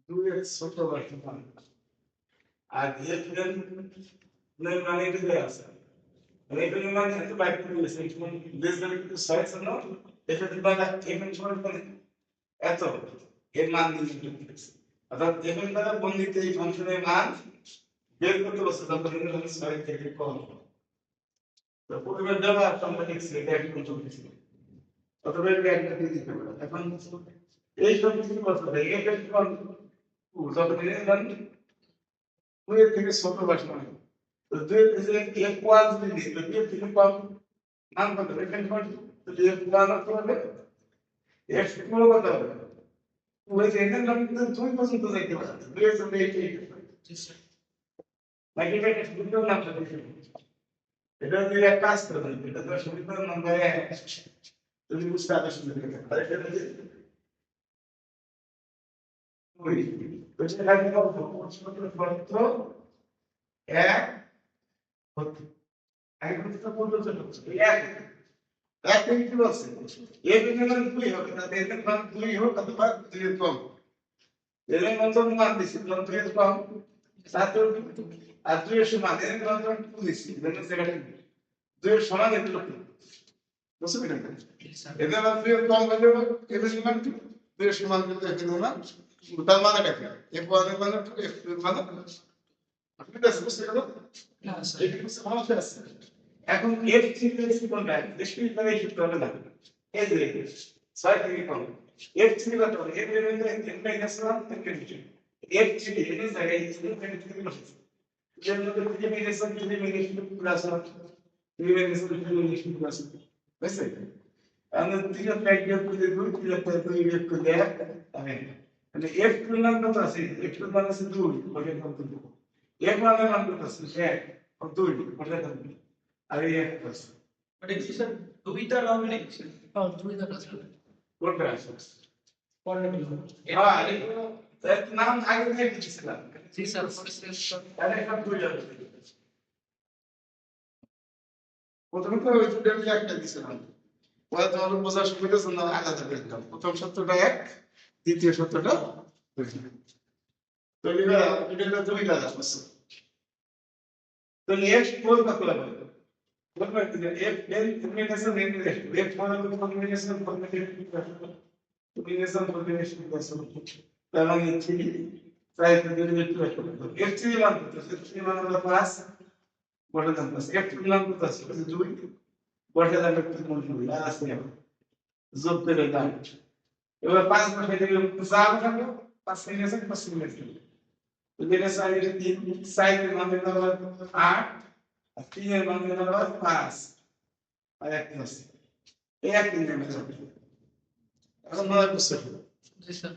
2x ছোট বাসমান আর f এর মানে এটা দেয়া আছে এটা মানে এত বাইক করে দিয়েছে লেস দ্যান ইকুয়াল টু 6 আছে না এটা দিবা না f এর সমান করে এত এর মান দিয়েছে অর্থাৎ f এর দ্বারা বর্ণিত এই ফাংশনের মান বের করতে বলছে যখন এটা 6 থেকে কম তো পরিমাণ দেওয়া আমরা x এটা একদম চলতেছিল অথবা এটা একটা দিয়ে দিতে পারে এখন এই সব কিছু কথা হবে এটা সমান যখন এটা মান 2 এর থেকে ছোট বাসমান তো 2 এর যে f1 যদি দিই তো 2 এর থেকে কম মান কত এখানে কত তো f1 কত হবে f2 কত হবে ওই যে এখানে আমি কিন্তু 2 পর্যন্ত যাইতে পারি 2 এর জন্য এই নাকি এটা দুটো নাম থাকে এটা দিয়ে এক কাজ করবে এটা তো সমীকরণ নম্বর 1 তুমি বুঝতে পারছো আর এটা দিয়ে ওই তো সেটা কি করব পত্র 1 হতে এক হতে পর্যন্ত এক এক থেকে কি বলছে এ বিন্দু 2 হবে তাতে এর মান 2 হোক অথবা 2 এর কম এর মান তো মান দিছি 2 এর কম সাথে আর 2 এর সমান এর মান 2 দিছি মানে সেটা 2 এর সমান এর লোক বুঝছো কি না এর মান 2 এর কম হলে এর সমান 2 এর সমান কিন্তু এখানে না তার মানে কি f1 এর মানে f2 এর মানে আপনি তো বুঝতে পারো না স্যার এটা কি সমস্যা আছে এখন f সিকোয়েন্স কোনটা বেশি ভাবে শিখতে হবে না এই যে 6 থেকে কম f সিকোয়েন্স কত f এর মধ্যে n মাইনাস 1 থেকে নিচে f ছিল এর জায়গায় n থেকে বসেছে এর মধ্যে থেকে মাইনাস 1 থেকে মাইনাস 2 প্লাস 1 থেকে মাইনাস 2 থেকে মাইনাস 2 প্লাস 1 বুঝছেন আমরা তিনটা প্যাকেট করে দুই তিনটা প্যাকেট বের করে দেয়া আমি মানে f এর মান কত আছে f এর মান আছে 2 বলে কত দেব f এর মান কত আছে 1 আর 2 বলে কত আর এই এক আছে মানে কি স্যার দুইটা নাম লিখছেন হ্যাঁ দুইটা আছে কোনটা আছে পরে হ্যাঁ এর নাম আগে দিয়ে দিয়েছিলাম জি স্যার আরে সব দুই যাবে প্রথমে তো ওই দুটো আমি একটা দিয়েছিলাম পরে তো আরো বোঝার সুবিধার জন্য আলাদা করে দিলাম প্রথম সূত্রটা এক দ্বিতীয় সূত্রটা দুই তো এটা দুইটা আছে তো নেক্সট কোন কত লাগবে বলবে যে f n combination n f মানে তো কম্বিনেশন কম্বিনেশন তার মানে 3 প্রায় ডেরিভেটিভ আসবে f 3 মান কত f 3 মান হলো 5 বড় দাম প্লাস f 2 মান কত আছে 2 বড় দাম একটু মনে হয় আছে যোগ করে দাম এবার 5 বসাই দিলে যা বসাবো 5 মিনিট 5 মিনিট তো যেটা সাইডে 3 সাইডের মান হলো 8 আর 3 এর মান হলো 5 আর এক আছে এই এক দিনের মধ্যে এখন নয় বছর জি স্যার